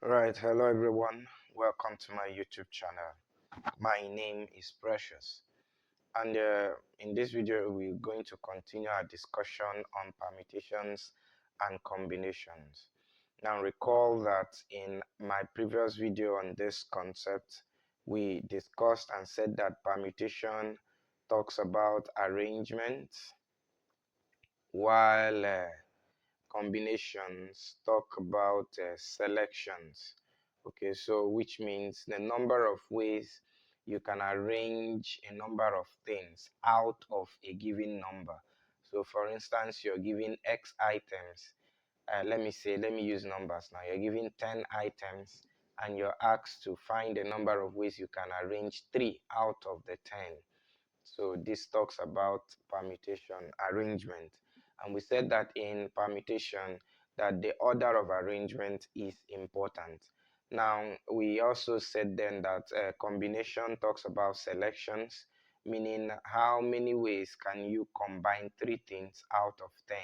Right, hello everyone. Welcome to my YouTube channel. My name is Precious, and in this video, we're going to continue our discussion on permutations and combinations. Now, recall that in my previous video on this concept, we discussed and said that permutation talks about arrangement, while combinations talk about selections. Okay, so which means the number of ways you can arrange a number of things out of a given number. So for instance, you're given X items. Let me use numbers now. You're given 10 items and you're asked to find the number of ways you can arrange 3 out of the 10. So this talks about permutation arrangement. And we said that in permutation that the order of arrangement is important. Now, we also said then that combination talks about selections, meaning how many ways can you combine 3 things out of 10,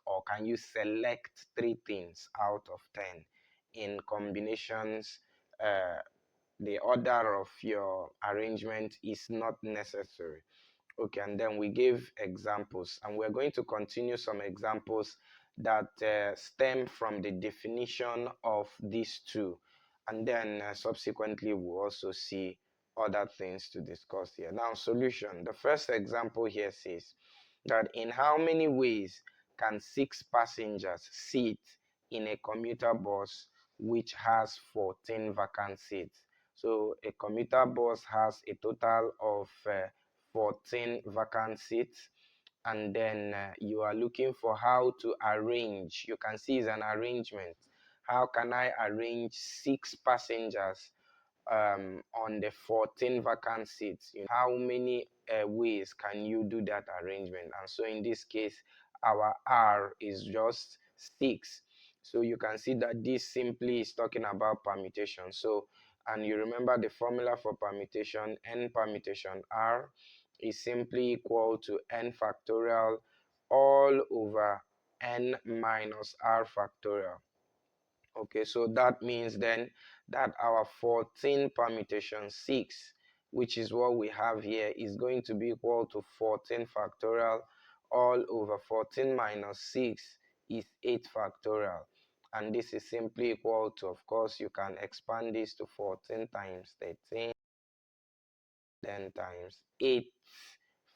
or can you select 3 things out of 10. In combinations, the order of your arrangement is not necessary. Okay, and then we gave examples, and we're going to continue some examples that stem from the definition of these two, and then subsequently we'll also see other things to discuss here. Now, solution. The first example here says that in how many ways can 6 passengers sit in a commuter bus which has 14 vacant seats? So a commuter bus has a total of 14 vacant seats, and then you are looking for how to arrange. You can see it's an arrangement. How can I arrange 6 passengers on the 14 vacant seats? How many ways can you do that arrangement? And so in this case, our R is just 6. So you can see that this simply is talking about permutation. So, and you remember the formula for permutation, n permutation R is simply equal to n factorial all over n minus r factorial. Okay, so that means then that our 14 permutation 6, which is what we have here, is going to be equal to 14 factorial all over 14 minus 6 is 8 factorial. And this is simply equal to, of course, you can expand this to 14 times 13, then times 8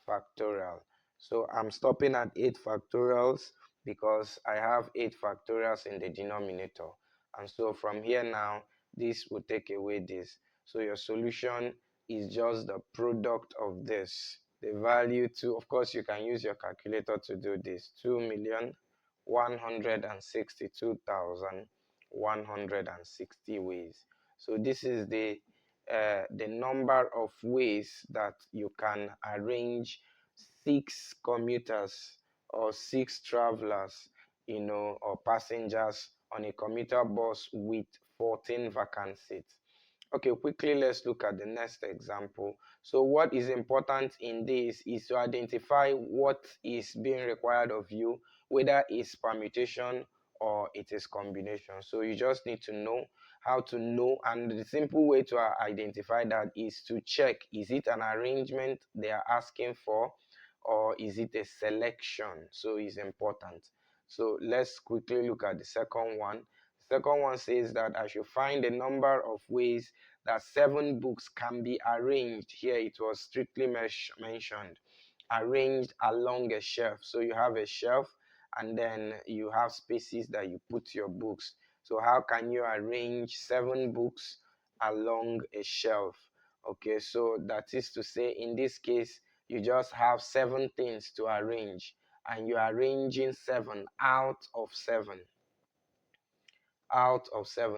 factorial. So I'm stopping at 8 factorials because I have 8 factorials in the denominator. And so from here now, this will take away this. So your solution is just the product of this. The value to, of course, you can use your calculator to do this. 2,162,160 ways. So this is the number of ways that you can arrange 6 commuters or 6 travelers, or passengers on a commuter bus with 14 vacant seats. Okay, quickly let's look at the next example. So what is important in this is to identify what is being required of you, whether it's permutation or it is combination. So you just need to know how to know, and the simple way to identify that is to check, is it an arrangement they are asking for, or is it a selection? So it's important. So let's quickly look at the second one. The second one says that I should find a number of ways that 7 books can be arranged. Here it was strictly mentioned, arranged along a shelf. So you have a shelf and then you have spaces that you put your books. So how can you arrange 7 books along a shelf? Okay, so that is to say, in this case, you just have 7 things to arrange, and you're arranging 7 out of 7.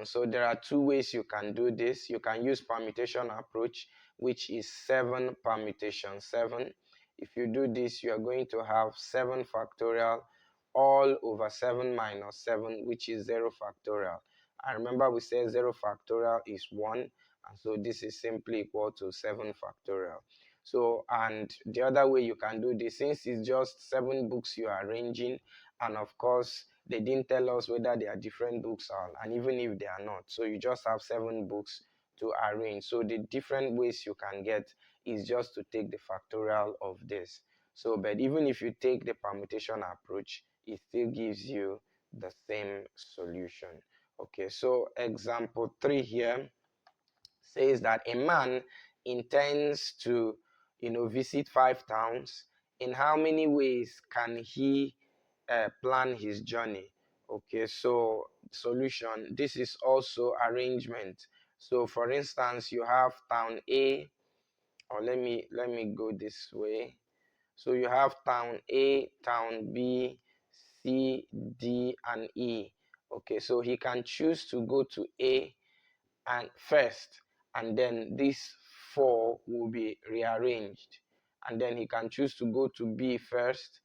So there are 2 ways you can do this. You can use permutation approach, which is 7 permutation 7. If you do this, you are going to have 7 factorial all over 7 minus 7, which is 0 factorial. And remember, we said 0 factorial is 1, and so this is simply equal to 7 factorial. So, and the other way you can do this, since it's just 7 books you are arranging, and of course they didn't tell us whether they are different books or, and even if they are not. So you just have 7 books to arrange. So the different ways you can get is just to take the factorial of this. So, but even if you take the permutation approach, it still gives you the same solution. Okay, so example 3 here says that a man intends to, visit 5 towns. In how many ways can he plan his journey? Okay, so solution, this is also arrangement. So for instance, you have town A, or let me go this way. So you have town A, town B, C, D, and E. Okay, so he can choose to go to A and first, and then these 4 will be rearranged, and then he can choose to go to B first,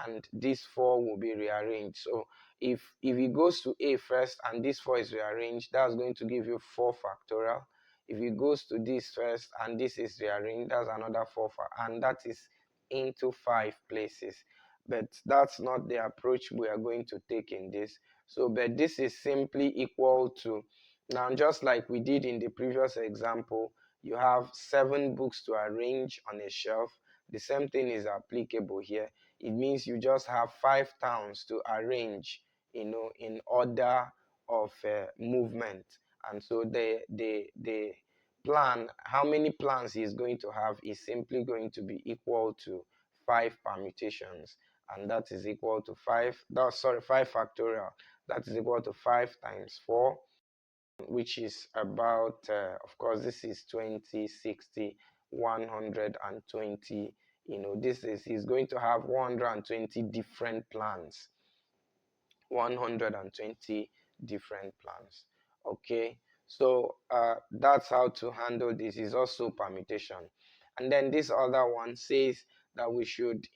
and these 4 will be rearranged. So if he goes to A first and this 4 is rearranged, that's going to give you 4 factorial. If he goes to this first and this is rearranged, that's another 4 and that is into 5 places. But that's not the approach we are going to take in this. So but this is simply equal to, now, just like we did in the previous example, you have 7 books to arrange on a shelf. The same thing is applicable here. It means you just have 5 towns to arrange, in order of movement. And so the plan, how many plans he is going to have is simply going to be equal to 5 permutations. And that is equal to 5 factorial. That is equal to 5 times 4, which is about, of course, this is 20, 60, 120. This is, he's going to have 120 different plans. 120 different plans. Okay, so that's how to handle this. Is also permutation. And then this other one says that we should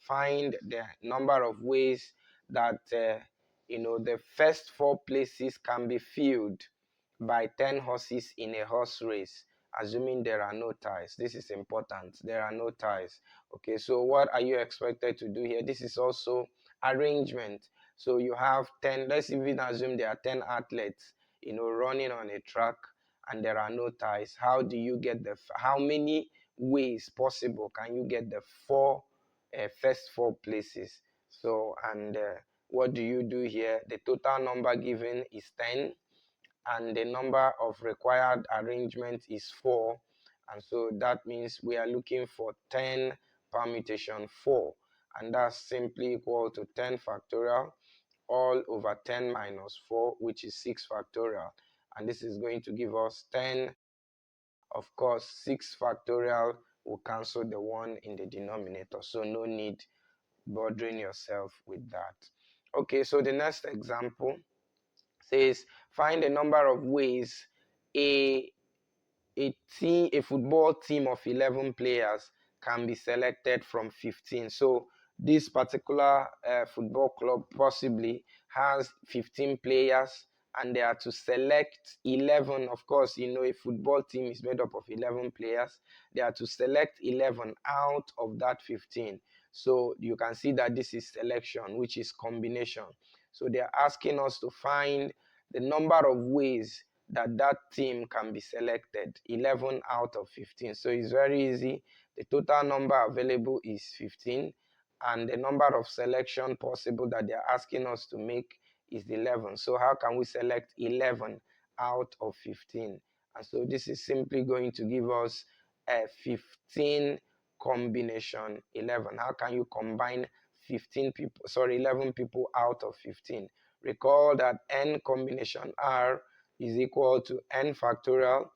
find the number of ways that the first 4 places can be filled by 10 horses in a horse race, assuming there are no ties. This is important. There are no ties. Okay, so what are you expected to do here? This is also arrangement. So you have 10, let's even assume there are 10 athletes, running on a track, and there are no ties. How do you get how many ways possible can you get the first 4 places? So, and what do you do here? The total number given is 10, and the number of required arrangement is 4. And so that means we are looking for 10 permutation 4. And that's simply equal to 10 factorial all over 10 minus 4, which is 6 factorial. And this is going to give us 10. Of course, 6 factorial will cancel the 1 in the denominator. So no need bothering yourself with that. Okay, so the next example says find the number of ways a a football team of 11 players can be selected from 15. So this particular football club possibly has 15 players, and they are to select 11. Of course, a football team is made up of 11 players. They are to select 11 out of that 15. So you can see that this is selection, which is combination. So they are asking us to find the number of ways that team can be selected, 11 out of 15. So it's very easy. The total number available is 15, and the number of selection possible that they're asking us to make is 11. So how can we select 11 out of 15? And so this is simply going to give us a 15 combination 11. How can you combine 11 people out of 15? Recall that n combination r is equal to n factorial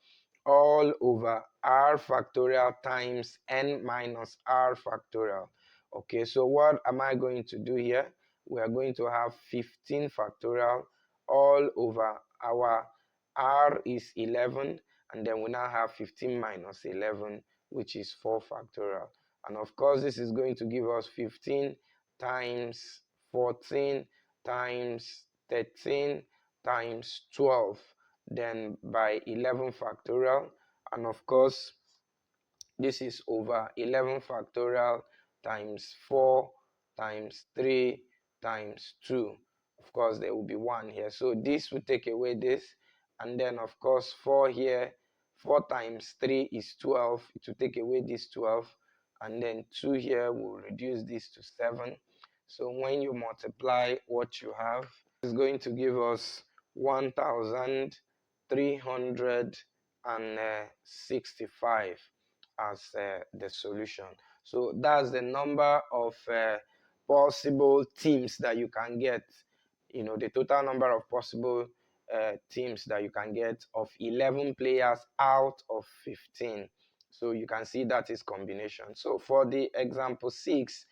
all over r factorial times n minus r factorial. Okay, so what am I going to do here? We are going to have 15 factorial all over our r is 11, and then we now have 15 minus 11, which is 4 factorial. And of course, this is going to give us 15 times 14 times 13 times 12, then by 11 factorial. And of course, this is over 11 factorial times 4 times 3 times 2. of course there will be 1 here, so this will take away this, and then of course 4 here. 4 times 3 is 12, it will take away this 12, and then 2 here will reduce this to 7. So when you multiply what you have, it's going to give us 1365 as the solution. So that's the number of possible teams that you can get. The total number of possible teams that you can get of 11 players out of 15. So you can see that is combination. So for the example 6,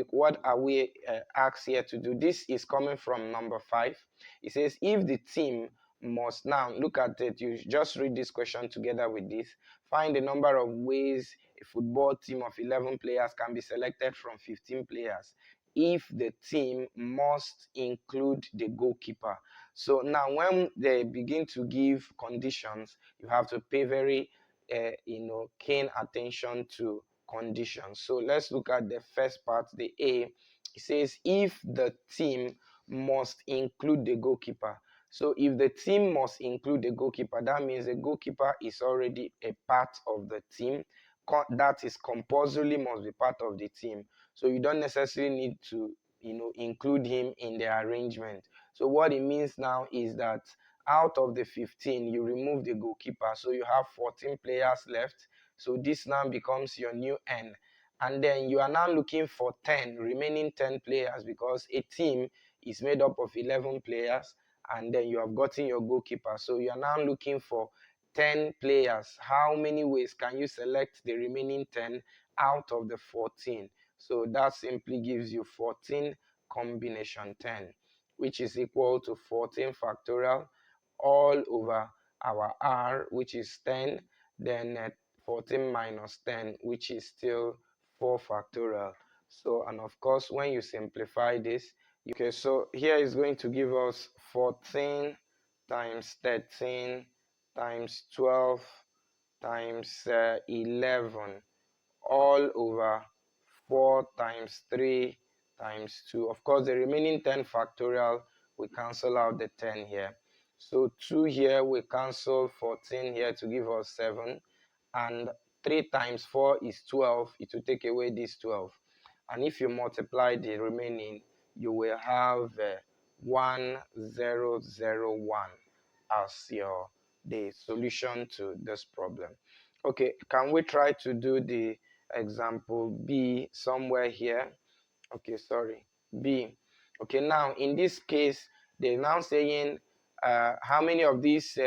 what are we asked here to do? This is coming from number 5. It says if the team must, now look at it, you just read this question together with this. Find the number of ways a football team of 11 players can be selected from 15 players if the team must include the goalkeeper. So now when they begin to give conditions, you have to pay very keen attention to conditions. So let's look at the first part, the A. It says if the team must include the goalkeeper. So if the team must include the goalkeeper, that means the goalkeeper is already a part of the team. That is compulsorily must be part of the team. So you don't necessarily need to include him in the arrangement. So what it means now is that out of the 15, you remove the goalkeeper, so you have 14 players left. So this now becomes your new N. And then you are now looking for 10, remaining 10 players, because a team is made up of 11 players, and then you have gotten your goalkeeper. So you are now looking for 10 players. How many ways can you select the remaining 10 out of the 14? So that simply gives you 14 combination 10, which is equal to 14 factorial all over our R, which is 10, then 14 minus 10, which is still 4 factorial. So, and of course, when you simplify this, okay, so here is going to give us 14 times 13 times 12 times 11 all over 4 times 3 times 2. Of course, the remaining 10 factorial, we cancel out the 10 here. So 2 here, we cancel 14 here to give us 7. And 3 times 4 is 12. It will take away this 12. And if you multiply the remaining, you will have 1001 as the solution to this problem. Okay, can we try to do the example B somewhere here? Okay, sorry, B. Okay, now in this case, they're now saying how many of these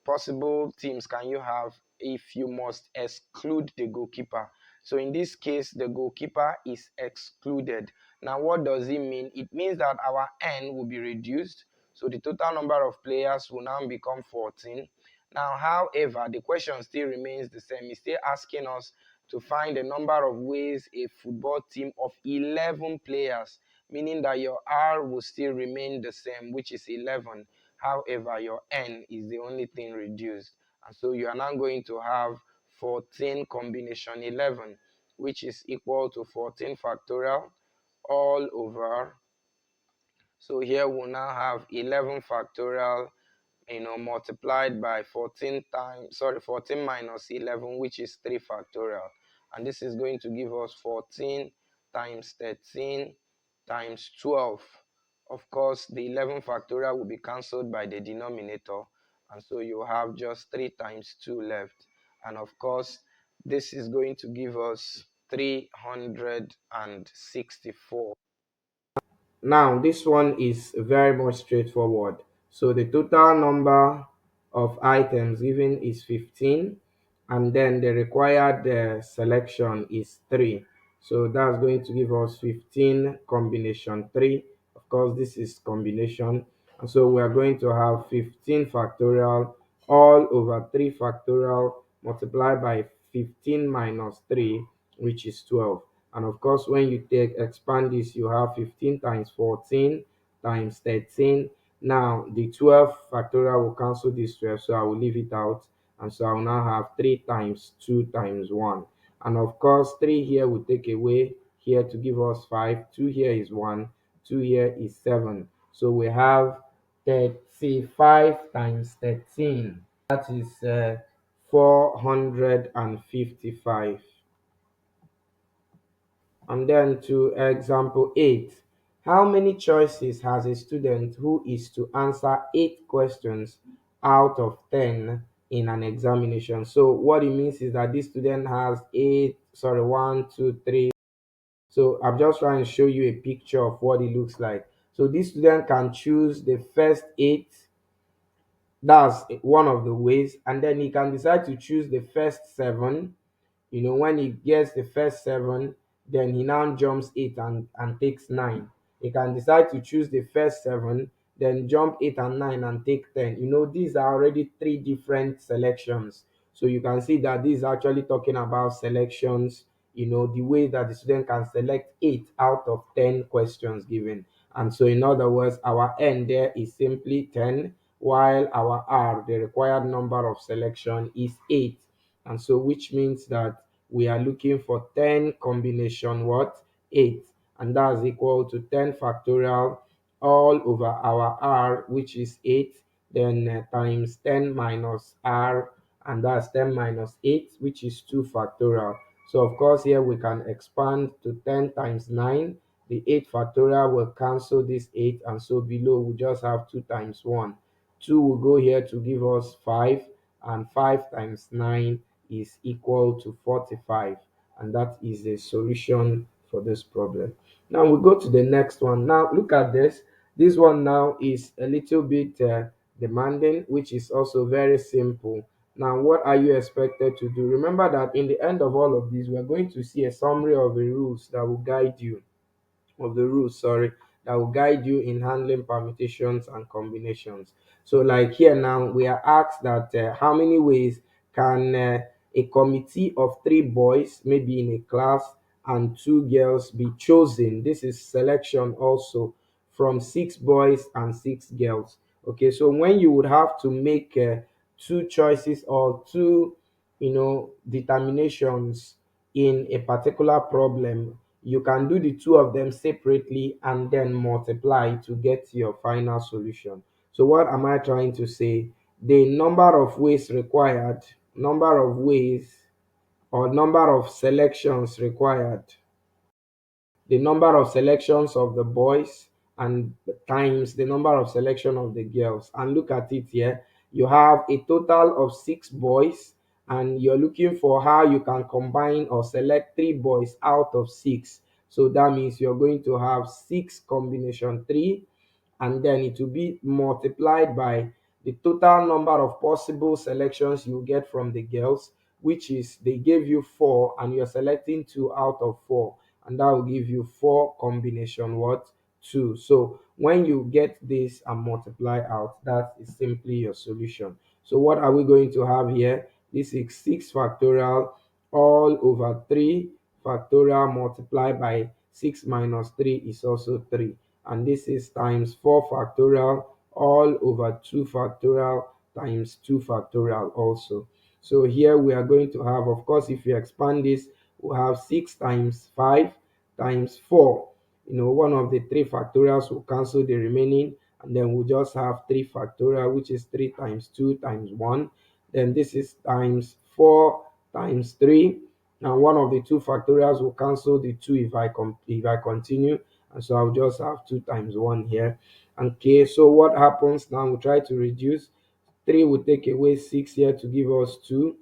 possible teams can you have if you must exclude the goalkeeper? So in this case, the goalkeeper is excluded. Now, what does it mean? It means that our N will be reduced. So the total number of players will now become 14. Now, however, the question still remains the same. It's still asking us to find the number of ways a football team of 11 players, meaning that your R will still remain the same, which is 11. However, your N is the only thing reduced. And so you are now going to have 14 combination 11, which is equal to 14 factorial all over. So here we'll now have 11 factorial multiplied by 14 times, 14 minus 11, which is 3 factorial. And this is going to give us 14 times 13 times 12. Of course, the 11 factorial will be cancelled by the denominator. And so you have just 3 times 2 left. And of course, this is going to give us 364. Now, this one is very much straightforward. So the total number of items given is 15, and then the required selection is 3. So that's going to give us 15 combination 3. Of course, this is combination. And so we are going to have 15 factorial all over 3 factorial multiplied by 15 minus 3, which is 12. And of course, when you take expand this, you have 15 times 14 times 13. Now, the 12 factorial will cancel this 12, so I will leave it out. And so I will now have 3 times 2 times 1. And of course, 3 here will take away here to give us 5. 2 here is 1. 2 here is 7. So we have 35 times 13. That is 455. And then to example 8. How many choices has a student who is to answer 8 questions out of 10 in an examination? So what it means is that this student has 8, sorry, 1, 2, 3. So I'm just trying to show you a picture of what it looks like. So this student can choose the first 8. That's one of the ways. And then he can decide to choose the first 7. When he gets the first 7, then he now jumps 8 and takes 9. He can decide to choose the first 7, then jump 8 and 9 and take 10. These are already three different selections. So you can see that this is actually talking about selections, the way that the student can select 8 out of 10 questions given. And so, in other words, our N there is simply 10, while our R, the required number of selection, is 8. And so, which means that we are looking for 10 combination what? 8. And that's equal to 10 factorial all over our R, which is 8, then times 10 minus R, and that's 10 minus 8, which is 2 factorial. So of course here we can expand to 10 times 9. The 8 factorial will cancel this 8, and so below we just have 2 times 1. 2 will go here to give us 5, and 5 times 9 is equal to 45, and that is the solution for this problem. Now we go to the next one. Now look at this. This one now is a little bit demanding, which is also very simple. Now, what are you expected to do? Remember that in the end of all of this, we're going to see a summary of the rules that will guide you of the rules, sorry, that will guide you in handling permutations and combinations. So, like here now, we are asked that how many ways can a committee of 3 boys, maybe in a class, and 2 girls be chosen? This is selection also from 6 boys and 6 girls. Okay, so when you would have to make two choices or two, determinations in a particular problem, you can do the two of them separately and then multiply to get your final solution. So what am I trying to say? The number of ways required, number of ways or number of selections required, the number of selections of the boys and times the number of selection of the girls. And look at it here. You have a total of 6 boys, and you're looking for how you can combine or select 3 boys out of 6. So that means you're going to have 6 combination 3, and then it will be multiplied by the total number of possible selections you get from the girls, which is they gave you 4 and you're selecting 2 out of 4, and that will give you 4 combination what? 2. So when you get this and multiply out, that is simply your solution. So what are we going to have here? This is 6 factorial all over 3 factorial multiplied by 6 minus 3 is also 3, and this is times 4 factorial all over 2 factorial times 2 factorial also. So here we are going to have, of course, if you expand this, we have 6 times 5 times 4. One of the 3 factorials will cancel the remaining, and then we'll just have 3 factorial, which is 3 times 2 times 1. Then this is times 4 times 3, and one of the 2 factorials will cancel the 2 if I continue, and so I'll just have 2 times 1 here. Okay, so what happens now? We try to reduce. 3 will take away 6 here to give us 2.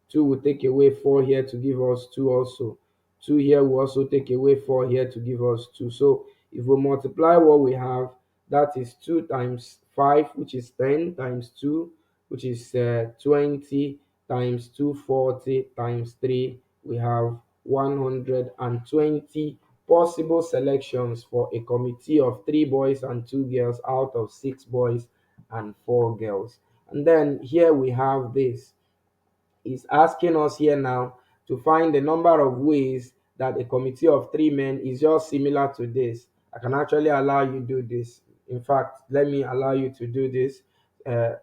2 will take away 4 here to give us 2 also. 2 here will also take away 4 here to give us 2. So if we multiply what we have, that is 2 times 5, which is 10, times 2, which is 20, times 240, times 3, we have 120 possible selections for a committee of 3 boys and 2 girls out of 6 boys and 4 girls. And then here we have this. It's asking us here now to find the number of ways that a committee of 3 men is just similar to this. I can actually allow you to do this. In fact, let me allow you to do this.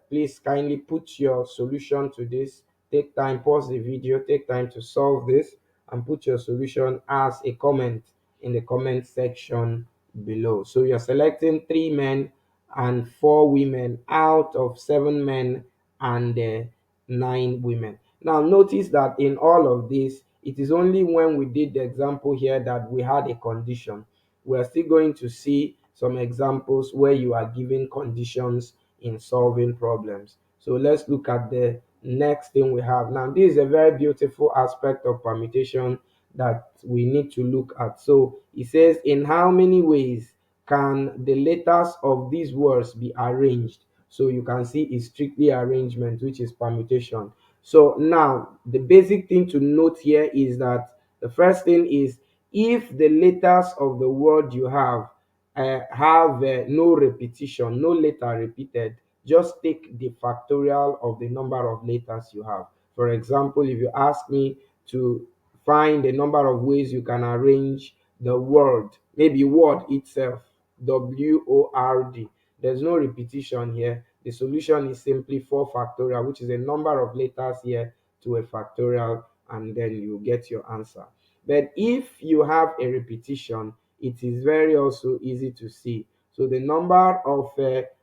Please kindly put your solution to this. Take time, pause the video, take time to solve this, and put your solution as a comment in the comment section below. So you're selecting 3 men and 4 women out of 7 men and 9 women. Now, notice that in all of this, it is only when we did the example here that we had a condition. We are still going to see some examples where you are given conditions in solving problems. So let's look at the next thing we have. Now, this is a very beautiful aspect of permutation that we need to look at. So it says, in how many ways can the letters of these words be arranged? So you can see it's strictly arrangement, which is permutation. So now the basic thing to note here is that the first thing is, if the letters of the word you have no repetition, no letter repeated, just take the factorial of the number of letters you have. For example, if you ask me to find the number of ways you can arrange the word, maybe word itself, WORD, there's no repetition here. The solution is simply 4 factorial, which is a number of letters here to a factorial, and then you get your answer. But if you have a repetition, it is very also easy to see. So the number of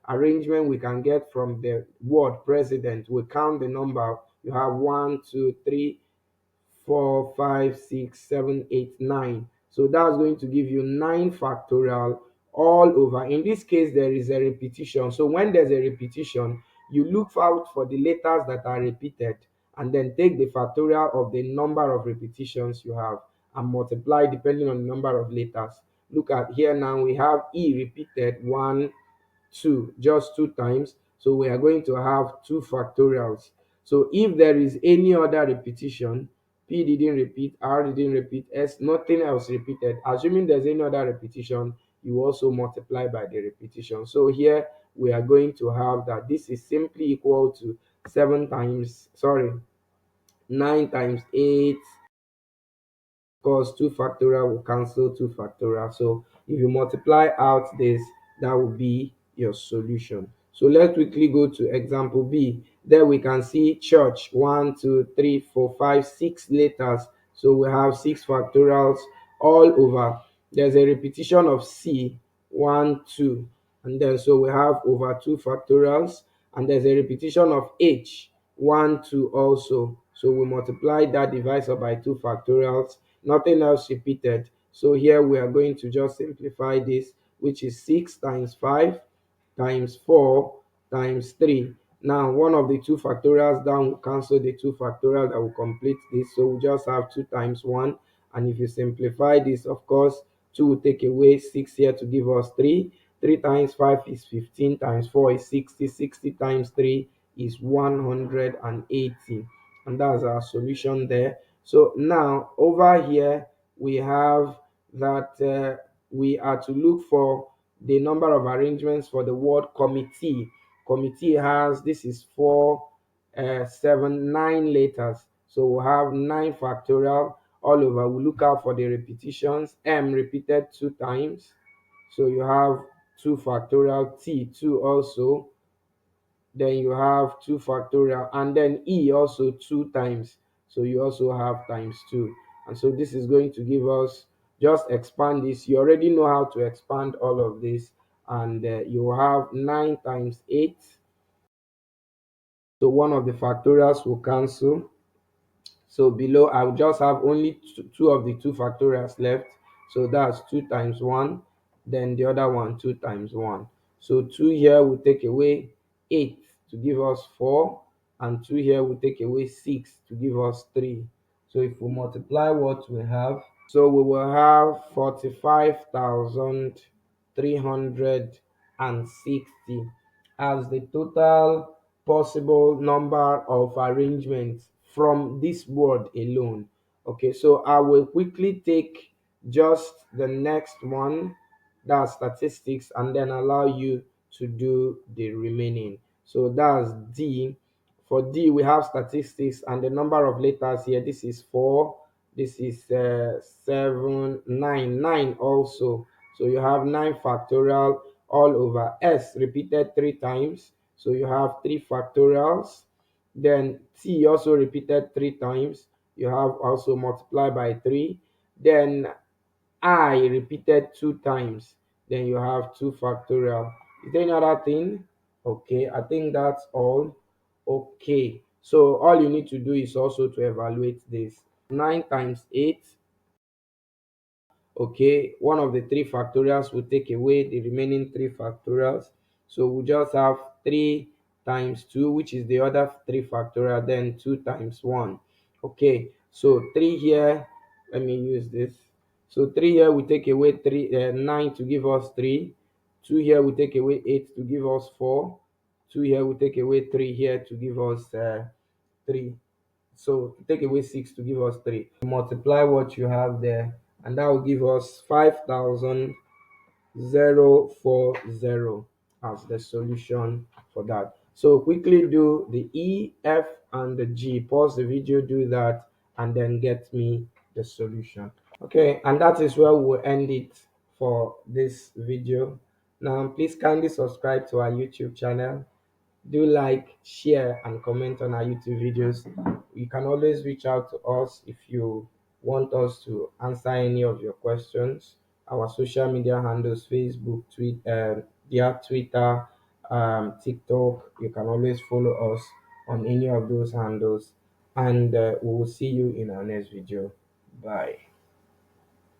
arrangement we can get from the word president, we count the number. You have 1, 2, 3, 4, 5, 6, 7, 8, 9. So that's going to give you 9 factorial all over. In this case, there is a repetition. So when there's a repetition, you look out for the letters that are repeated and then take the factorial of the number of repetitions you have and multiply depending on the number of letters. Look at here now, we have E repeated 1, 2, just 2 times. So we are going to have 2 factorials. So if there is any other repetition, P didn't repeat, R didn't repeat, S, nothing else repeated. Assuming there's any other repetition, you also multiply by the repetition. So here we are going to have that this is simply equal to 9 times 8 course 2 factorial will cancel 2 factorial. So if you multiply out this, that will be your solution. So let's quickly go to example B. There we can see church, 1, 2, 3, 4, 5, 6 letters. So we have 6 factorials all over. There's a repetition of C, 1, 2. And then so we have over 2 factorials. And there's a repetition of H, 1, 2 also. So we multiply that divisor by 2 factorials, nothing else repeated. So here we are going to just simplify this, which is 6 times 5 times 4 times 3. Now, one of the 2 factorials down will cancel the 2 factorial that will complete this. So we just have 2 times 1. And if you simplify this, of course, 2 will take away 6 here to give us 3. 3 times 5 is 15, times 4 is 60. 60 times 3 is 180. And that's our solution there. So now over here, we have that we are to look for the number of arrangements for the word committee. Committee has, this is 4, 7, 9 letters. So we'll have 9 factorial all over. We look out for the repetitions. M repeated 2 times. So you have 2 factorial, T 2 also, then you have 2 factorial, and then E also 2 times. So you also have times 2. And so this is going to give us, just expand this. You already know how to expand all of this. And you have 9 times 8. So one of the factorials will cancel. So below, I will just have only two of the 2 factorials left. So that's 2 times 1. Then the other one, 2 times 1. So 2 here will take away 8 to give us 4. And 2 here will take away 6 to give us 3. So if we multiply what we have, so we will have 45,360 as the total possible number of arrangements from this word alone. Okay, so I will quickly take just the next one, that's statistics, and then allow you to do the remaining. So that's D. For D, we have statistics, and the number of letters here, this is 4, this is 7, 9, 9 also. So you have 9 factorial all over. S repeated 3 times, so you have 3 factorials. Then T also repeated 3 times, you have also multiply by 3. Then I repeated 2 times, then you have 2 factorial. Is there any other thing? Okay, I think that's all. Okay, so all you need to do is also to evaluate this. 9 times 8. Okay, one of the three factorials will take away the remaining three factorials. So we just have 3 times 2, which is the other 3 factorial, then 2 times 1. Okay, so 3 here, let me use this. So 3 here we take away 9 to give us 3. 2 here we take away 8 to give us 4. 2 here we take away 3 here to give us 3. So take away 6 to give us 3. Multiply what you have there, and that will give us 5,040 as the solution for that. So quickly do the E, F, and the G. Pause the video, do that, and then get me the solution. Okay, and that is where we'll end it for this video. Now, please kindly subscribe to our YouTube channel. Do like, share, and comment on our YouTube videos. You can always reach out to us if you want us to answer any of your questions. Our social media handles: Facebook, Twitter, TikTok. You can always follow us on any of those handles. And we will see you in our next video. Bye.